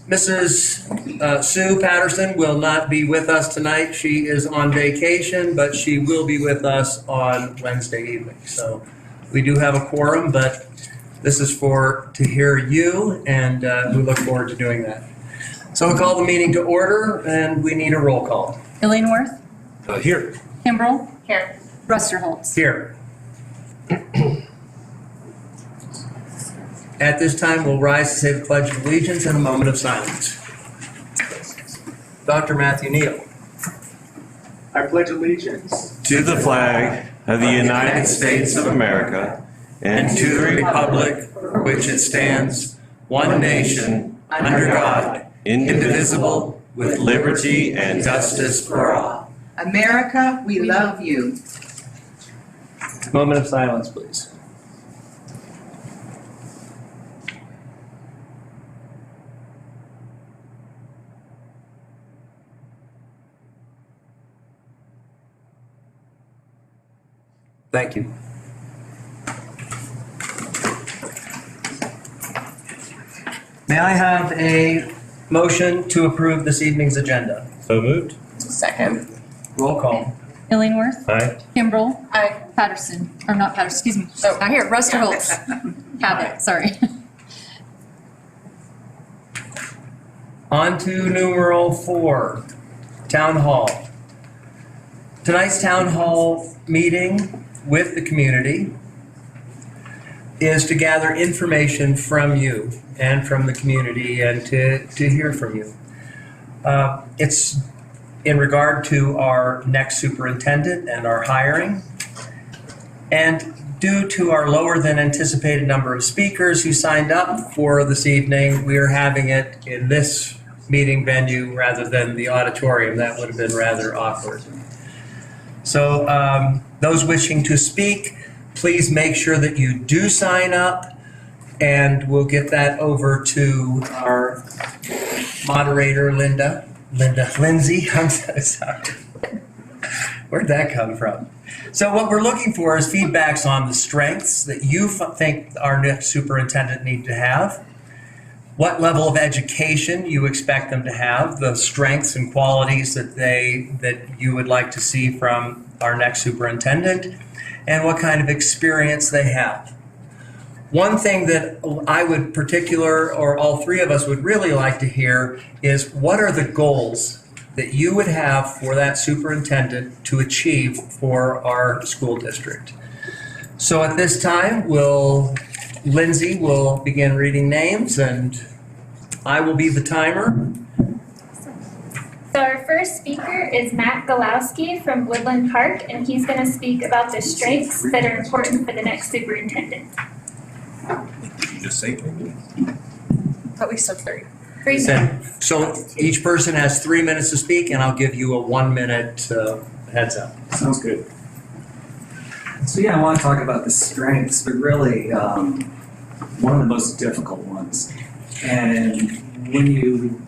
Mrs. Sue Patterson will not be with us tonight. She is on vacation, but she will be with us on Wednesday evening. So we do have a quorum, but this is to hear you, and we look forward to doing that. So we'll call the meeting to order, and we need a roll call. Illingworth? Here. Kimbrell? Here. Rusterholz? Here. At this time, we'll rise to say the Pledge of Allegiance in a moment of silence. Dr. Matthew Neal. I pledge allegiance to the flag of the United States of America and to the republic for which it stands, one nation, under God, indivisible, with liberty and justice for all. America, we love you. Moment of silence, please. Thank you. May I have a motion to approve this evening's agenda? So moved. Second. Roll call. Illingworth? Aye. Kimbrell? Aye. Patterson, or not Patterson, excuse me. Oh, not here, Rusterholz. Cabot, sorry. On to numeral 4, Town Hall. Tonight's Town Hall meeting with the community is to gather information from you and from the community and to hear from you. It's in regard to our next superintendent and our hiring. And due to our lower than anticipated number of speakers who signed up for this evening, we are having it in this meeting venue rather than the auditorium. That would have been rather awkward. So those wishing to speak, please make sure that you do sign up, and we'll get that over to our moderator, Lindsay. I'm so sorry. Where'd that come from? So what we're looking for is feedbacks on the strengths that you think our next superintendent need to have, what level of education you expect them to have, the strengths and qualities that you would like to see from our next superintendent, and what kind of experience they have. One thing that I would or all three of us would really like to hear is what are the goals that you would have for that superintendent to achieve for our school district. So at this time, Lindsay will begin reading names, and I will be the timer. So our first speaker is Matt Galowski from Woodland Park, and he's going to speak about the strengths that are important for the next superintendent. Did you just say 3? But we said 3. 3 minutes. So each person has 3 minutes to speak, and I'll give you a 1-minute heads up. sounds good. So yeah, I want to talk about the strengths, but really one of the most difficult ones. And when you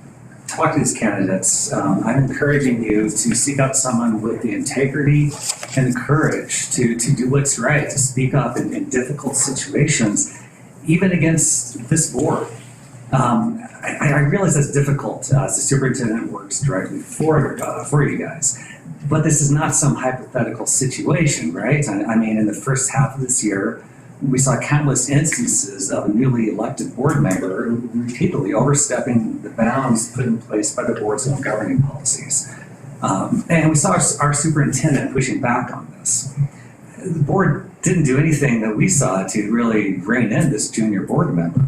talk to these candidates, I'm encouraging you to seek out someone with the integrity and the courage to do what's right, to speak up in difficult situations, even against this board. I realize that's difficult as the superintendent works directly for you guys, but this is not some hypothetical situation, right? I mean, in the first half of this year, we saw countless instances of a newly elected board member repeatedly overstepping the bounds put in place by the board's own governing policies. And we saw our superintendent pushing back on this. The board didn't do anything that we saw to really rein in this junior board member.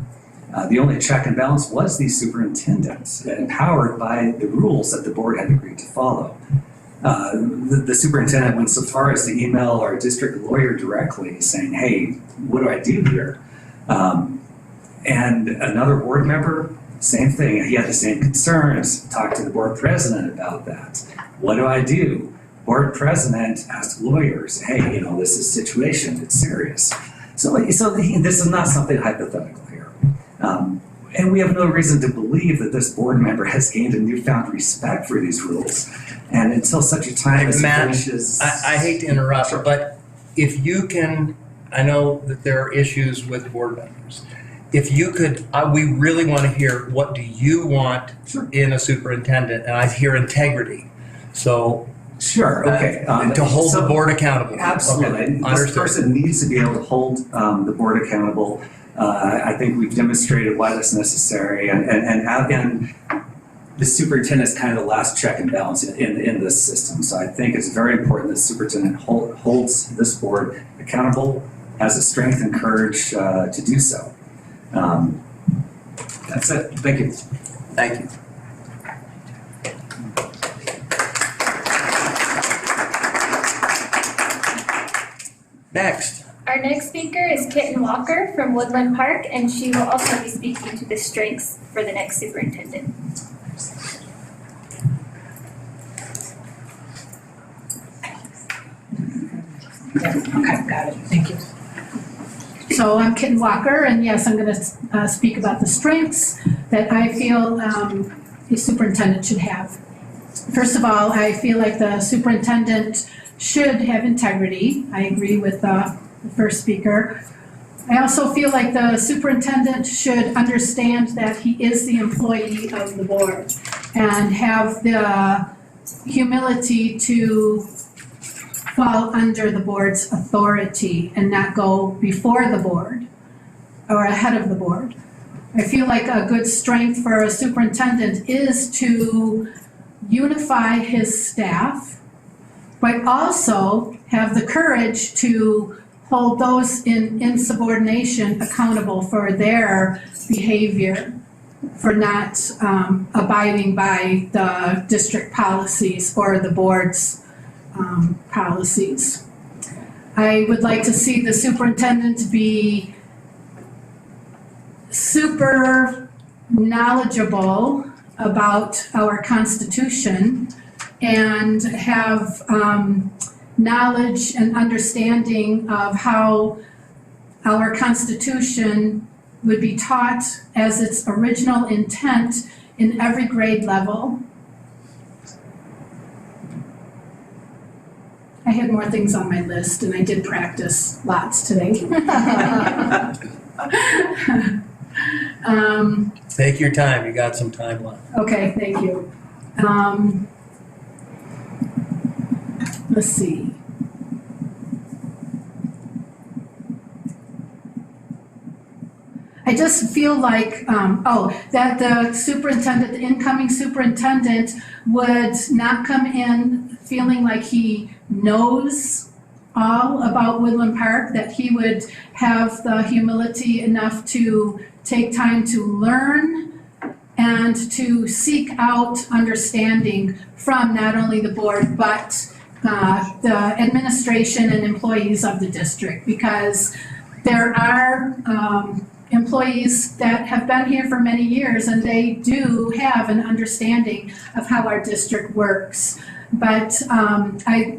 The only check and balance was the superintendent, empowered by the rules that the board had agreed to follow. The superintendent went so far as to email our district lawyer directly saying, hey, what do I do here? And another board member, same thing. He had the same concerns, talked to the board president about that. What do I do? Board president asked lawyers, hey, this is situation, it's serious. So this is not something hypothetical here. And we have no reason to believe that this board member has gained a newfound respect for these rules. And until such a time as Matt, finishes... I hate to interrupt, but if you can, I know that there are issues with board members. if you could, we really want to hear, what do you want in a superintendent? And I hear integrity. So Sure, okay. to hold the So- board accountable. Absolutely. Okay, This understood. person needs to be able to hold the board accountable. I think we've demonstrated why that's necessary, and the superintendent is kind of the last check and balance in this system. So I think it's very important that the superintendent holds this board accountable, has the strength and courage to do so. That's it. Thank you. Thank you. Next. Our next speaker is Kitten Walker from Woodland Park, and she will also be speaking to the strengths for the next superintendent. Okay, got it, thank you. So I'm Kitten Walker, and yes, I'm gonna speak about the strengths that I feel the superintendent should have. First of all, I feel like the superintendent should have integrity. I agree with the first speaker. I also feel like the superintendent should understand that he is the employee of the board and have the humility to fall under the board's authority and not go before the board or ahead of the board. I feel like a good strength for a superintendent is to unify his staff, but also have the courage to hold those in insubordination accountable for their behavior, for not abiding by the district policies or the board's policies. I would like to see the superintendent be super knowledgeable about our Constitution and have knowledge and understanding of how our Constitution would be taught as its original intent in every grade level. I had more things on my list, and I did practice lots today. Take your time. You got some time left. Okay, thank you. Let's see. I just feel like, that the superintendent, the incoming superintendent would not come in feeling like he knows all about Woodland Park, that he would have the humility enough to take time to learn and to seek out understanding from not only the board, but the administration and employees of the district, because there are employees that have been here for many years and they do have an understanding of how our district works. But I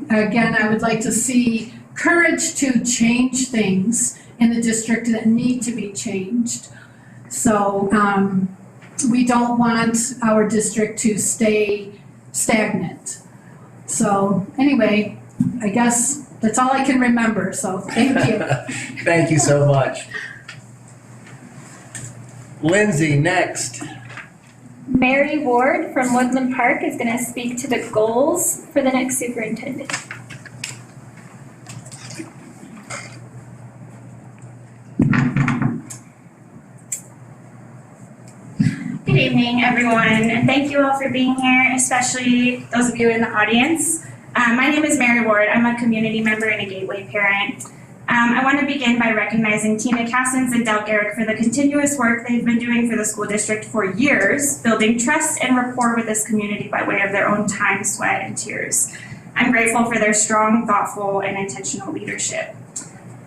would like to see courage to change things in the district that need to be changed. So we don't want our district to stay stagnant. So anyway, I guess that's all I can remember, so thank you. Thank you so much. Lindsay, next. Mary Ward from Woodland Park is going to speak to the goals for the next superintendent. Good evening, everyone, and thank you all for being here, especially those of you in the audience. My name is Mary Ward. I'm a community member and a Gateway parent. I want to begin by recognizing Tina Cassins and Del Garrick for the continuous work they've been doing for the school district for years, building trust and rapport with this community by way of their own time, sweat, and tears. I'm grateful for their strong, thoughtful, and intentional leadership.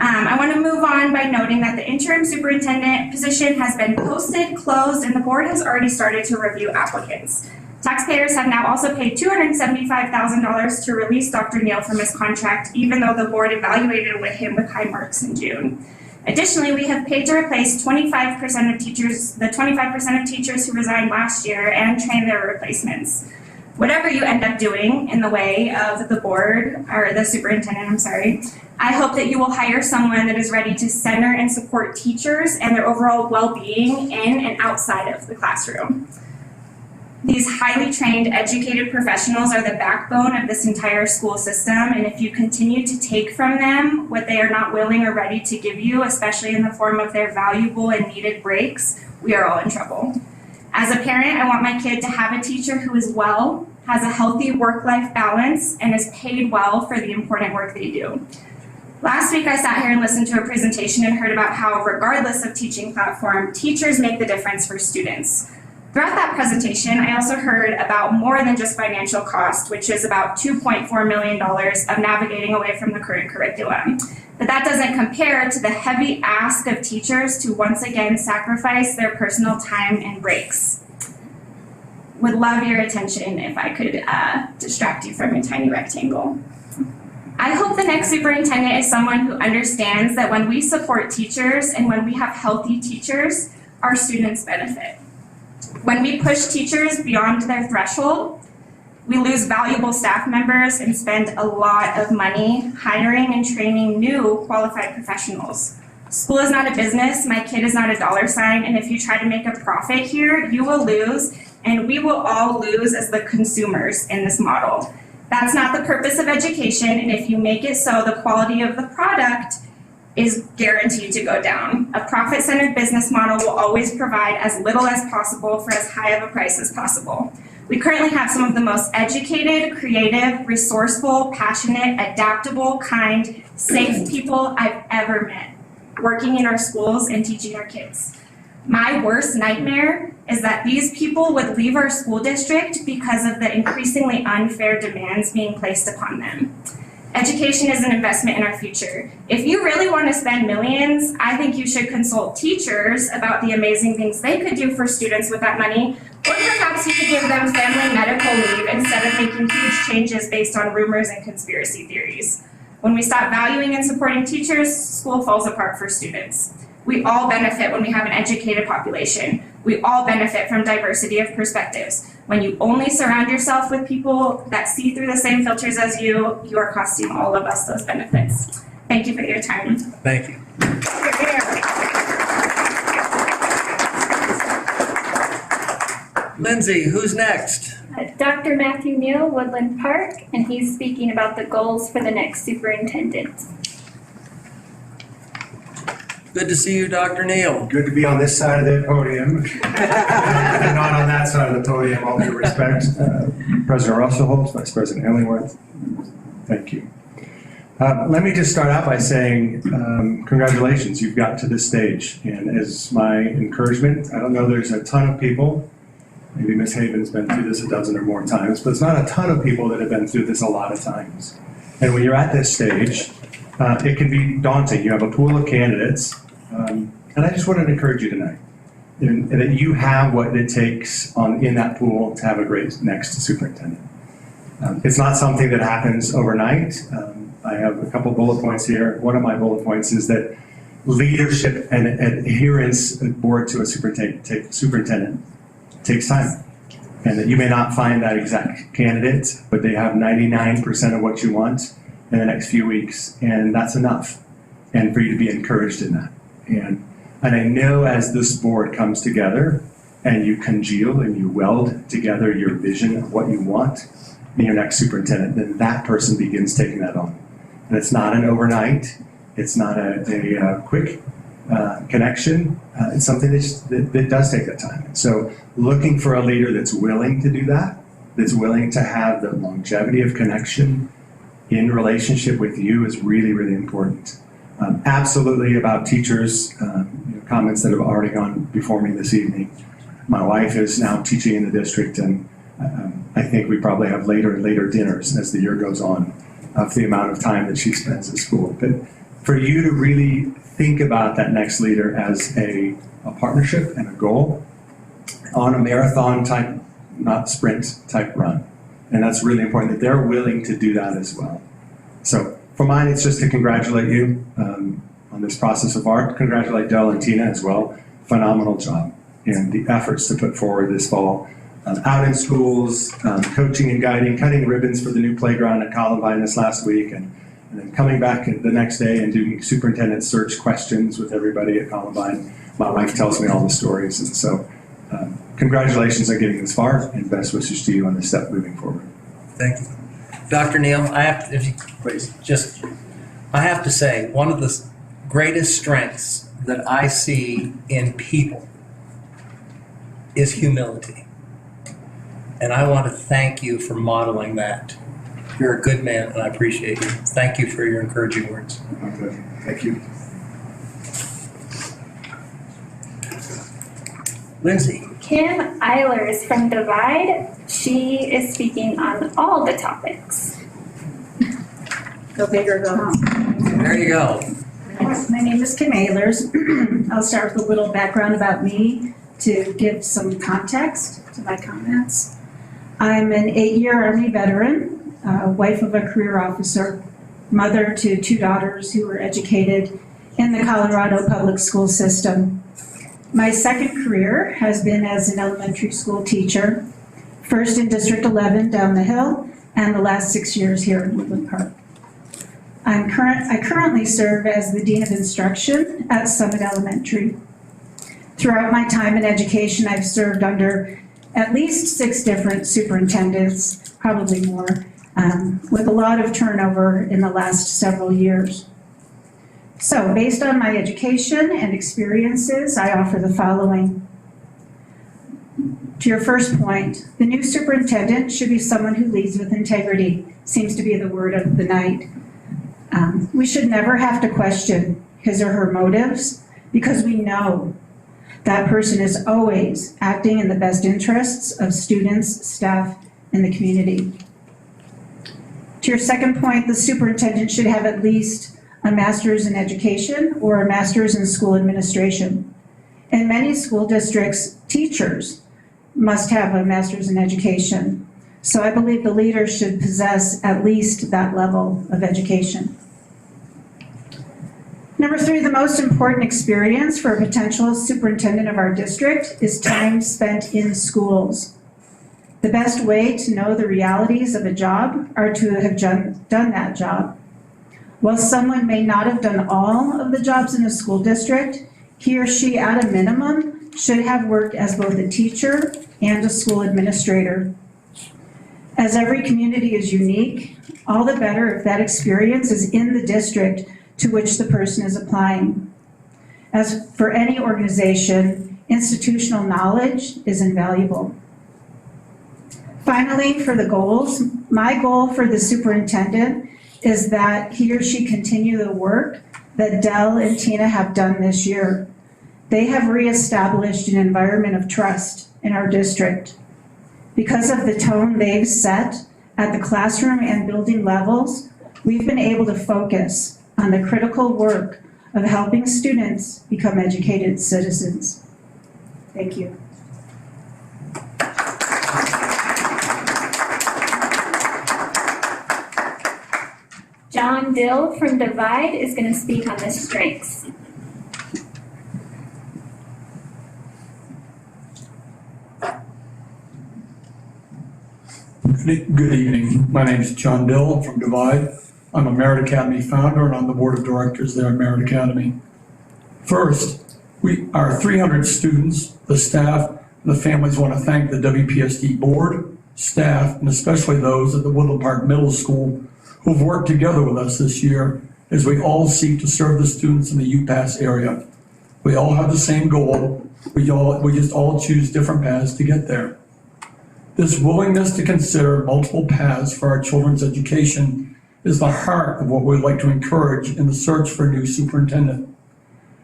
I want to move on by noting that the interim superintendent position has been posted, closed, and the board has already started to review applicants. Taxpayers have now also paid $275,000 to release Dr. Neal from his contract, even though the board evaluated with him with high marks in June. Additionally, we have paid to replace 25% of teachers, the 25% of teachers who resigned last year, and train their replacements. whatever you end up doing in the way of the board, or the superintendent, I hope that you will hire someone that is ready to center and support teachers and their overall well-being in and outside of the classroom. These highly trained, educated professionals are the backbone of this entire school system, and if you continue to take from them what they are not willing or ready to give you, especially in the form of their valuable and needed breaks, we are all in trouble. As a parent, I want my kid to have a teacher who is well, has a healthy work-life balance, and is paid well for the important work they do. Last week, I sat here and listened to a presentation and heard about how, regardless of teaching platform, teachers make the difference for students. Throughout that presentation, I also heard about more than just financial cost, which is about $2.4 million of navigating away from the current curriculum. But that doesn't compare to the heavy ask of teachers to once again sacrifice their personal time and breaks. Would love your attention if I could distract you from your tiny rectangle. I hope the next superintendent is someone who understands that when we support teachers and when we have healthy teachers, our students benefit. When we push teachers beyond their threshold, we lose valuable staff members and spend a lot of money hiring and training new qualified professionals. School is not a business, my kid is not a dollar sign, and if you try to make a profit here, you will lose, and we will all lose as the consumers in this model. That's not the purpose of education, and if you make it so, the quality of the product is guaranteed to go down. A profit-centered business model will always provide as little as possible for as high of a price as possible. We currently have some of the most educated, creative, resourceful, passionate, adaptable, kind, safe people I've ever met working in our schools and teaching our kids. My worst nightmare is that these people would leave our school district because of the increasingly unfair demands being placed upon them. Education is an investment in our future. If you really want to spend millions, I think you should consult teachers about the amazing things they could do for students with that money, or perhaps you could give them family medical leave instead of making huge changes based on rumors and conspiracy theories. When we stop valuing and supporting teachers, school falls apart for students. We all benefit when we have an educated population. We all benefit from diversity of perspectives. When you only surround yourself with people that see through the same filters as you, you are costing all of us those benefits. Thank you for your time. Thank you. Lindsay, who's next? Dr. Matthew Neal, Woodland Park, and he's speaking about the goals for the next superintendent. Good to see you, Dr. Neal. Good to be on this side of the podium and not on that side of the podium, all due respect. President Russell Holtz, Vice President Ellingworth, thank you. Let me just start out by saying congratulations, you've got to this stage. And as my encouragement, I don't know there's a ton of people, maybe Ms. Haven's been through this a dozen or more times, but it's not a ton of people that have been through this a lot of times. And when you're at this stage, it can be daunting. You have a pool of candidates, and I just wanted to encourage you tonight that you have what it takes in that pool to have a great next superintendent. It's not something that happens overnight. I have a couple bullet points here. One of my bullet points is that leadership and adherence board to a superintendent takes time, and that you may not find that exact candidate, but they have 99% of what you want in the next few weeks, and that's enough, and for you to be encouraged in that. And I know as this board comes together and you congeal and you weld together your vision of what you want in your next superintendent, then that person begins taking that on. And it's not an overnight, it's not a quick connection, it's something that does take that time. So looking for a leader that's willing to do that, that's willing to have the longevity of connection in relationship with you is really, really important. Absolutely about teachers, comments that have already gone before me this evening. My wife is now teaching in the district, and I think we probably have later and later dinners as the year goes on of the amount of time that she spends at school. But for you to really think about that next leader as a partnership and a goal on a marathon type, not sprint type run. And that's really important that they're willing to do that as well. So for mine, it's just to congratulate you on this process of art. Congratulate Del and Tina as well. Phenomenal job. And the efforts to put forward this fall out in schools, coaching and guiding, cutting ribbons for the new playground at Columbine this last week, and then coming back the next day and doing superintendent search questions with everybody at Columbine. My wife tells me all the stories, and so congratulations on getting this far, and best wishes to you on this step moving forward. Thank you. Dr. Neal, I have to say, one of the greatest strengths that I see in people is humility. And I want to thank you for modeling that. You're a good man, and I appreciate you. Thank you for your encouraging words. Okay. Thank you. Lindsay. Kim Eilers from Divide. She is speaking on all the topics. Go big or go home. There you go. My name is Kim Eilers. I'll start with a little background about me to give some context to my comments. I'm an 8-year Army veteran, wife of a career officer, mother to 2 daughters who were educated in the Colorado public school system. My second career has been as an elementary school teacher, first in District 11 down the hill, and the last 6 years here in Woodland Park. I currently serve as the Dean of Instruction at Summit Elementary. Throughout my time in education, I've served under at least 6 different superintendents, probably more, with a lot of turnover in the last several years. So, based on my education and experiences, I offer the following. To your first point, the new superintendent should be someone who leads with integrity. Seems to be the word of the night. We should never have to question his or her motives because we know that person is always acting in the best interests of students, staff, and the community. To your second point, the superintendent should have at least a master's in education or a master's in school administration. In many school districts, teachers must have a master's in education. So I believe the leader should possess at least that level of education. Number 3, the most important experience for a potential superintendent of our district is time spent in schools. The best way to know the realities of a job are to have done that job. While someone may not have done all of the jobs in a school district, he or she at a minimum should have worked as both a teacher and a school administrator. As every community is unique, all the better if that experience is in the district to which the person is applying. As for any organization, institutional knowledge is invaluable. Finally, for the goals, my goal for the superintendent is that he or she continue the work that Dell and Tina have done this year. They have reestablished an environment of trust in our district. Because of the tone they've set at the classroom and building levels, we've been able to focus on the critical work of helping students become educated citizens. Thank you. John Dill from Divide is going to speak on the strengths. Good evening. My name is John Dill. I'm from Divide. I'm a Merit Academy founder and on the board of directors there at Merit Academy. First, our 300 students, the staff, and the families want to thank the WPSD board, staff, and especially those at the Woodland Park Middle School who've worked together with us this year as we all seek to serve the students in the UPass area. We all have the same goal. We just all choose different paths to get there. This willingness to consider multiple paths for our children's education is the heart of what we'd like to encourage in the search for a new superintendent.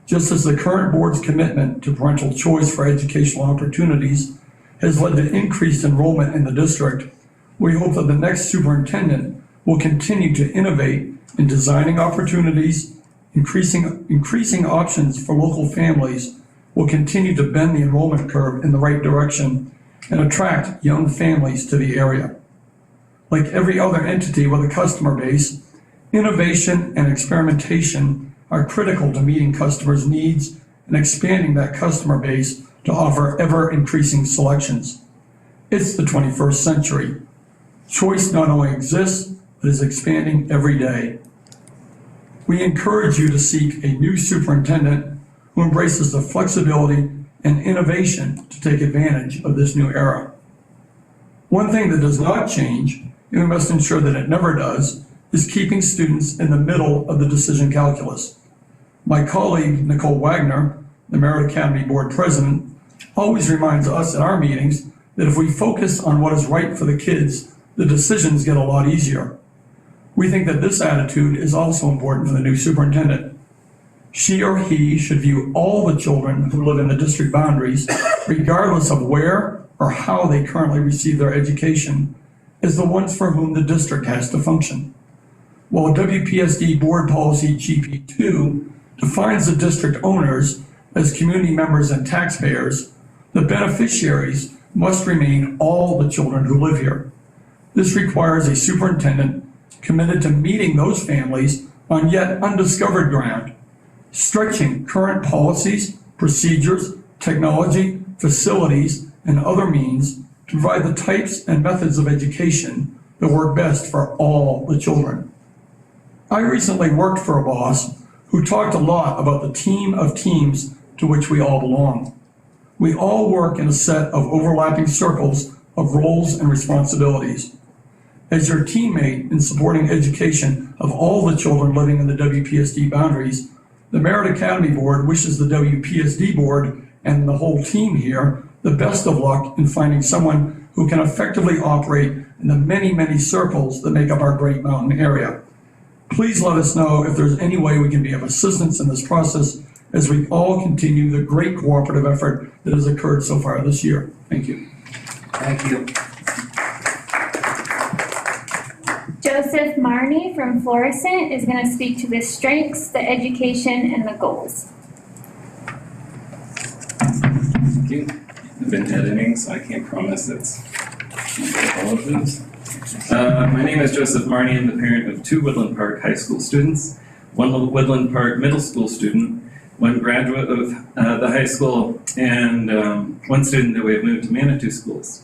Just as the current board's commitment to parental choice for educational opportunities has led to increased enrollment in the district, we hope that the next superintendent will continue to innovate in designing opportunities, increasing options for local families, will continue to bend the enrollment curve in the right direction and attract young families to the area. Like every other entity with a customer base, innovation and experimentation are critical to meeting customers' needs and expanding that customer base to offer ever-increasing selections. It's the 21st century. Choice not only exists, but is expanding every day. We encourage you to seek a new superintendent who embraces the flexibility and innovation to take advantage of this new era. One thing that does not change, and we must ensure that it never does, is keeping students in the middle of the decision calculus. My colleague, Nicole Wagner, the Merit Academy Board President, always reminds us at our meetings that if we focus on what is right for the kids, the decisions get a lot easier. We think that this attitude is also important for the new superintendent. She or he should view all the children who live in the district boundaries, regardless of where or how they currently receive their education, as the ones for whom the district has to function. While WPSD Board Policy GP2 defines the district owners as community members and taxpayers, the beneficiaries must remain all the children who live here. This requires a superintendent committed to meeting those families on yet undiscovered ground, stretching current policies, procedures, technology, facilities, and other means to provide the types and methods of education that work best for all the children. I recently worked for a boss who talked a lot about the team of teams to which we all belong. We all work in a set of overlapping circles of roles and responsibilities. As your teammate in supporting education of all the children living in the WPSD boundaries, the Merit Academy Board wishes the WPSD Board and the whole team here the best of luck in finding someone who can effectively operate in the many, many circles that make up our Great Mountain area. Please let us know if there's any way we can be of assistance in this process as we all continue the great cooperative effort that has occurred so far this year. Thank you. Thank you. Joseph Marney from Florissant is going to speak to the strengths, the education, and the goals. Thank you. I've been editing, so I can't promise it's all of those. My name is Joseph Marney. I'm the parent of 2 Woodland Park High School students, 1 Woodland Park Middle School student, 1 graduate of the high school, and 1 student that we have moved to Manitou schools.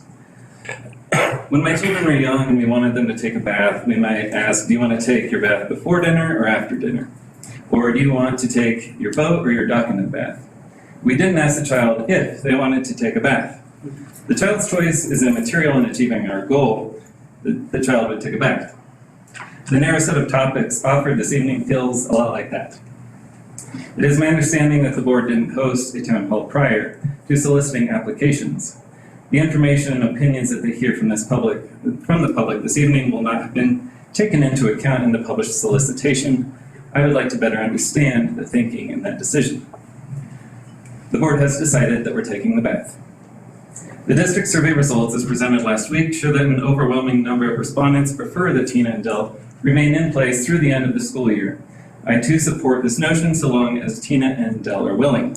When my children were young and we wanted them to take a bath, we might ask, do you want to take your bath before dinner or after dinner? Or do you want to take your boat or your duck in the bath? We didn't ask the child if they wanted to take a bath. The child's choice is immaterial in achieving our goal. The child would take a bath. The narrow set of topics offered this evening feels a lot like that. It is my understanding that the board didn't host a town hall prior to soliciting applications. The information and opinions that they hear from the public this evening will not have been taken into account in the published solicitation. I would like to better understand the thinking in that decision. The board has decided that we're taking the bath. The district survey results as presented last week show that an overwhelming number of respondents prefer that Tina and Dell remain in place through the end of the school year. I too support this notion so long as Tina and Dell are willing.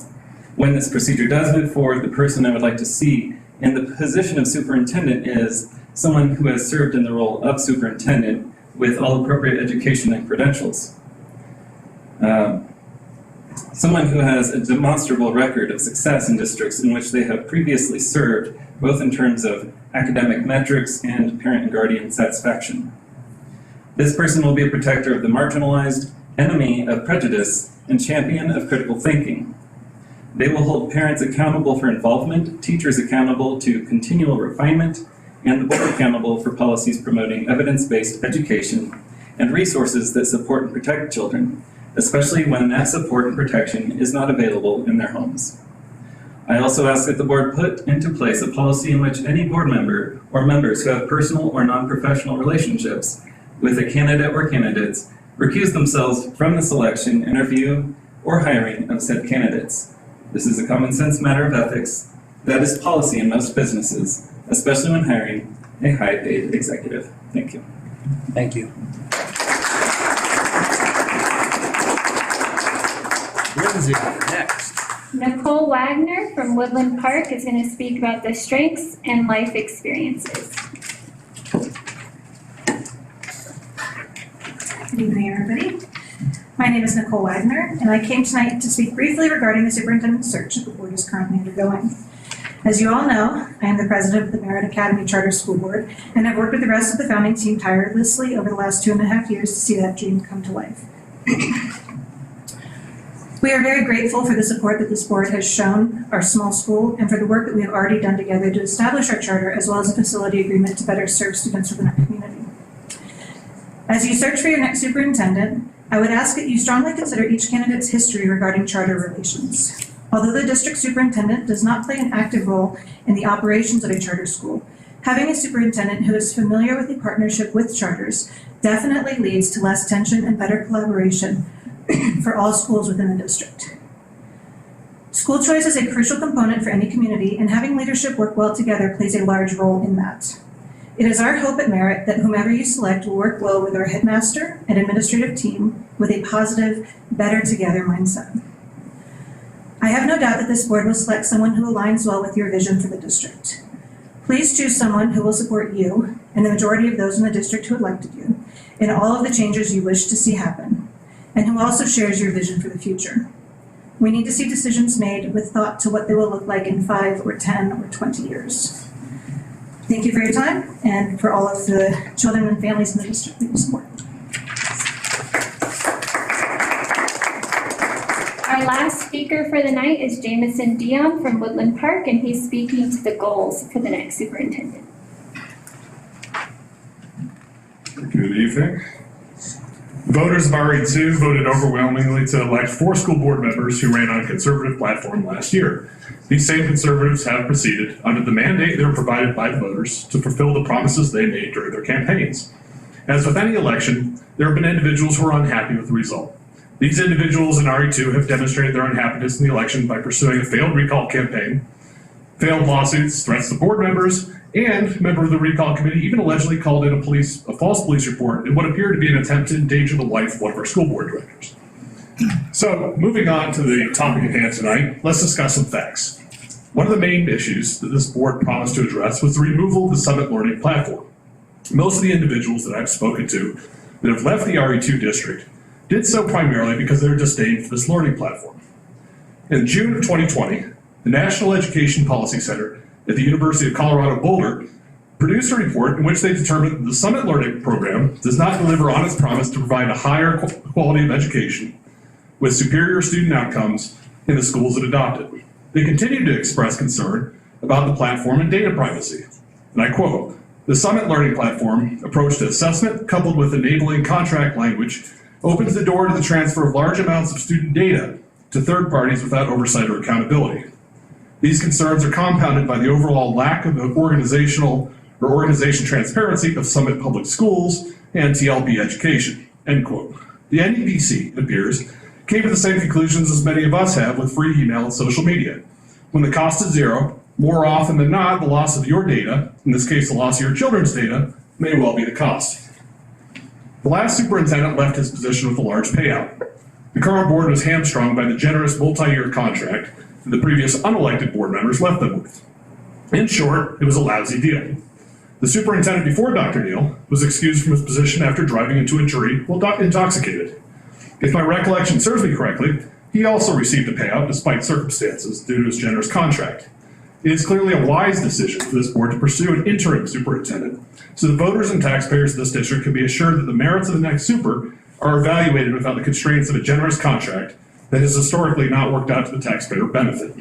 When this procedure does move forward, the person I would like to see in the position of superintendent is someone who has served in the role of superintendent with all appropriate education and credentials. Someone who has a demonstrable record of success in districts in which they have previously served, both in terms of academic metrics and parent and guardian satisfaction. This person will be a protector of the marginalized, enemy of prejudice, and champion of critical thinking. They will hold parents accountable for involvement, teachers accountable to continual refinement, and the board accountable for policies promoting evidence-based education and resources that support and protect children, especially when that support and protection is not available in their homes. I also ask that the board put into place a policy in which any board member or members who have personal or non-professional relationships with a candidate or candidates recuse themselves from the selection, interview, or hiring of said candidates. This is a common sense matter of ethics that is policy in most businesses, especially when hiring a high-paid executive. Thank you. Thank you. Lindsay, next. Nicole Wagner from Woodland Park is going to speak about the strengths and life experiences. Good evening, everybody. My name is Nicole Wagner, and I came tonight to speak briefly regarding the superintendent search that the board is currently undergoing. As you all know, I am the president of the Merritt Academy Charter School Board, and I've worked with the rest of the founding team tirelessly over the last 2.5 years to see that dream come to life. We are very grateful for the support that this board has shown our small school and for the work that we have already done together to establish our charter as well as a facility agreement to better serve students within our community. As you search for your next superintendent, I would ask that you strongly consider each candidate's history regarding charter relations. Although the district superintendent does not play an active role in the operations of a charter school, having a superintendent who is familiar with the partnership with charters definitely leads to less tension and better collaboration for all schools within the district. School choice is a crucial component for any community, and having leadership work well together plays a large role in that. It is our hope at Merritt that whomever you select will work well with our headmaster and administrative team with a positive, better together mindset. I have no doubt that this board will select someone who aligns well with your vision for the district. Please choose someone who will support you and the majority of those in the district who elected you in all of the changes you wish to see happen, and who also shares your vision for the future. We need to see decisions made with thought to what they will look like in 5 or 10 or 20 years. Thank you for your time and for all of the children and families in the district that you support. Our last speaker for the night is Jamison Dion from Woodland Park, and he's speaking to the goals for the next superintendent. Good evening. Voters of RE2 voted overwhelmingly to elect 4 school board members who ran on a conservative platform last year. These same conservatives have proceeded under the mandate they were provided by the voters to fulfill the promises they made during their campaigns. As with any election, there have been individuals who are unhappy with the result. These individuals in RE2 have demonstrated their unhappiness in the election by pursuing a failed recall campaign, failed lawsuits, threats to board members, and a member of the recall committee even allegedly called in a false police report in what appeared to be an attempt to endanger the life of one of our school board directors. So, moving on to the topic at hand tonight, let's discuss some facts. One of the main issues that this board promised to address was the removal of the Summit Learning Platform. Most of the individuals that I've spoken to that have left the RE2 district did so primarily because of their disdain for this learning platform. In June of 2020, the National Education Policy Center at the University of Colorado Boulder produced a report in which they determined that the Summit Learning Program does not deliver on its promise to provide a higher quality of education with superior student outcomes in the schools that adopt it. They continued to express concern about the platform and data privacy. And I quote, "The Summit Learning Platform approach to assessment coupled with enabling contract language opens the door to the transfer of large amounts of student data to third parties without oversight or accountability. These concerns are compounded by the overall lack of organization transparency of Summit Public Schools and TLB education," end quote. The NEPC, it appears, came to the same conclusions as many of us have with free email and social media. When the cost is zero, more often than not, the loss of your data, in this case the loss of your children's data, may well be the cost. The last superintendent left his position with a large payout. The current board was hamstrung by the generous multi-year contract that the previous unelected board members left them with. In short, it was a lousy deal. The superintendent before Dr. Neal was excused from his position after driving into a jury while intoxicated. If my recollection serves me correctly, he also received a payout despite circumstances due to his generous contract. It is clearly a wise decision for this board to pursue an interim superintendent, so the voters and taxpayers of this district can be assured that the merits of the next super are evaluated without the constraints of a generous contract that has historically not worked out to the taxpayer benefit.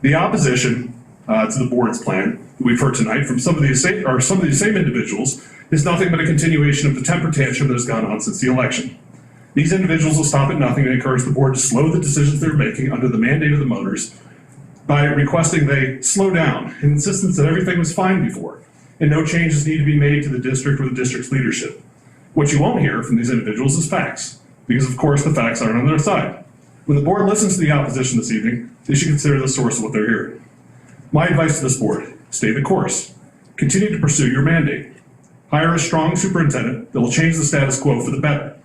The opposition to the board's plan that we've heard tonight from some of these same individuals is nothing but a continuation of the temper tantrum that has gone on since the election. These individuals will stop at nothing and encourage the board to slow the decisions they're making under the mandate of the voters by requesting they slow down in insistence that everything was fine before and no changes need to be made to the district or the district's leadership. What you won't hear from these individuals is facts, because of course the facts aren't on their side. When the board listens to the opposition this evening, they should consider the source of what they're hearing. My advice to this board, stay the course. Continue to pursue your mandate. Hire a strong superintendent that will change the status quo for the better.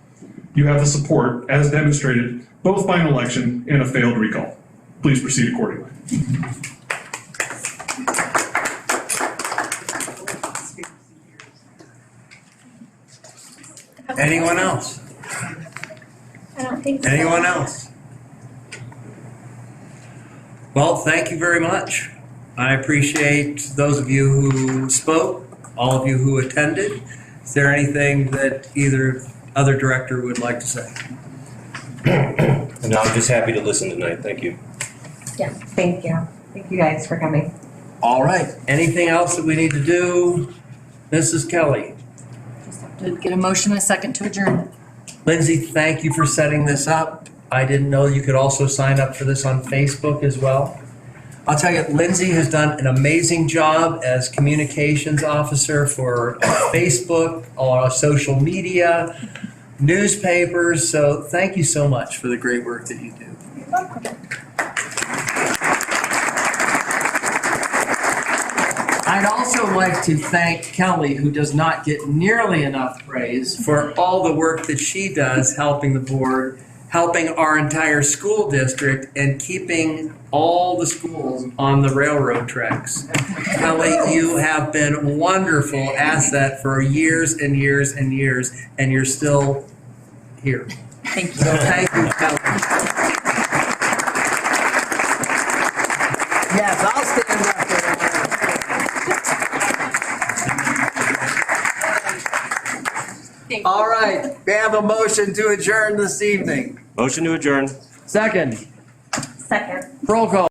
You have the support, as demonstrated, both by an election and a failed recall. Please proceed accordingly. Anyone else? I don't think so. Anyone else? Well, thank you very much. I appreciate those of you who spoke, all of you who attended. Is there anything that either other director would like to say? No, I'm just happy to listen tonight. Thank you. Yeah, thank you. Thank you guys for coming. All right. Anything else that we need to do? Mrs. Kelly? Just have to get a motion and a second to adjourn. Lindsay, thank you for setting this up. I didn't know you could also sign up for this on Facebook as well. I'll tell you, Lindsay has done an amazing job as communications officer for Facebook, all our social media, newspapers. So thank you so much for the great work that you do. You're welcome. I'd also like to thank Kelly, who does not get nearly enough praise for all the work that she does helping the board, helping our entire school district, and keeping all the schools on the railroad tracks. Kelly, you have been a wonderful asset for years and years and years, and you're still here. Thank you. So thank you, Kelly. Yes, I'll stand up there. All right, we have a motion to adjourn this evening. Motion to adjourn. Second, Second. roll call.